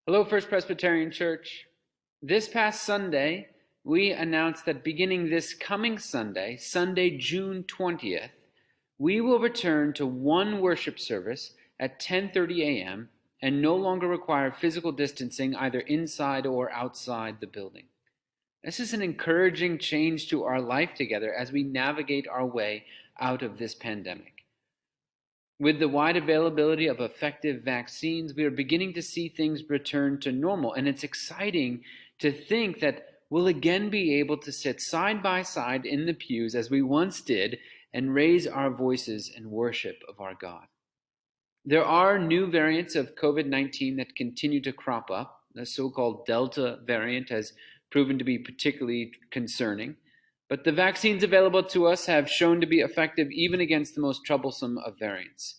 Hello, First Presbyterian Church. This past Sunday, we announced that beginning this coming Sunday, Sunday, June 20th, we will return to one worship service at 10:30 a.m. and no longer require physical distancing either inside or outside the building. This is an encouraging change to our life together as we navigate our way out of this pandemic. With the wide availability of effective vaccines, we are beginning to see things return to normal, and it's exciting to think that we'll again be able to sit side by side in the pews as we once did and raise our voices in worship of our God. There are new variants of COVID-19 that continue to crop up. The so-called Delta variant has proven to be particularly concerning. But the vaccines available to us have shown to be effective even against the most troublesome of variants.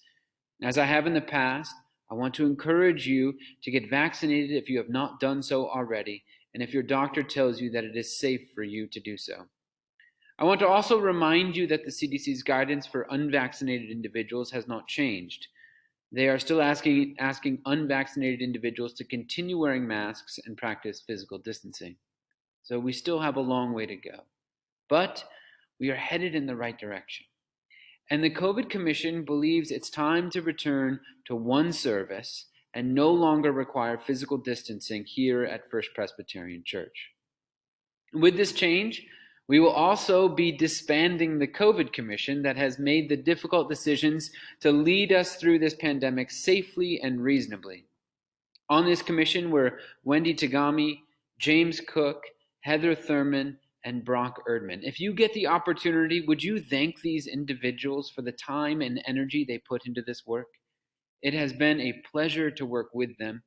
As I have in the past, I want to encourage you to get vaccinated if you have not done so already, and if your doctor tells you that it is safe for you to do so. I want to also remind you that the CDC's guidance for unvaccinated individuals has not changed. They are still asking unvaccinated individuals to continue wearing masks and practice physical distancing. So we still have a long way to go. But we are headed in the right direction. And the COVID Commission believes it's time to return to one service and no longer require physical distancing here at First Presbyterian Church. With this change, we will also be disbanding the COVID Commission that has made the difficult decisions to lead us through this pandemic safely and reasonably. On this commission were Wendy Tagami, James Cook, Heather Thurman, and Brock Erdman. If you get the opportunity, would you thank these individuals for the time and energy they put into this work? It has been a pleasure to work with them,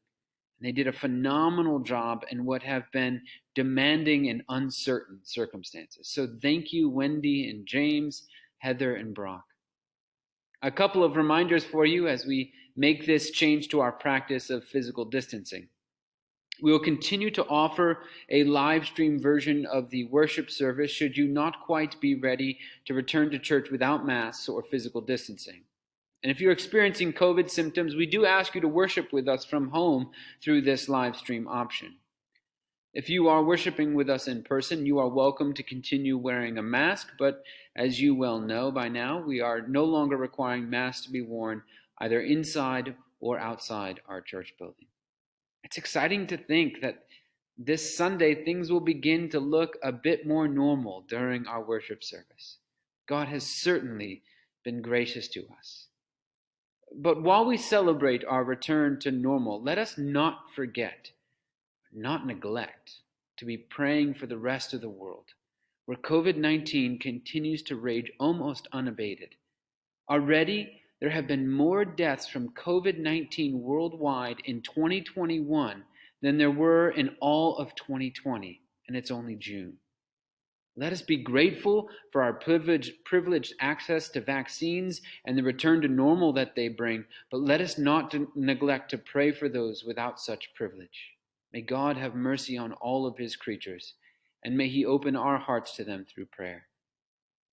and they did a phenomenal job in what have been demanding and uncertain circumstances. So thank you, Wendy and James, Heather and Brock. A couple of reminders for you as we make this change to our practice of physical distancing. We will continue to offer a live stream version of the worship service should you not quite be ready to return to church without masks or physical distancing. And if you're experiencing COVID symptoms, we do ask you to worship with us from home through this live stream option. If you are worshiping with us in person, you are welcome to continue wearing a mask, but as you well know by now, we are no longer requiring masks to be worn either inside or outside our church building. It's exciting to think that this Sunday things will begin to look a bit more normal during our worship service. God has certainly been gracious to us. But while we celebrate our return to normal, let us not forget, not neglect, to be praying for the rest of the world, where COVID-19 continues to rage almost unabated. Already, there have been more deaths from COVID-19 worldwide in 2021 than there were in all of 2020, and it's only June. Let us be grateful for our privileged access to vaccines and the return to normal that they bring, but let us not neglect to pray for those without such privilege. May God have mercy on all of his creatures, and may he open our hearts to them through prayer.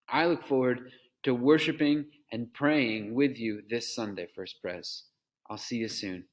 I look forward to worshiping and praying with you this Sunday, First Pres. I'll see you soon.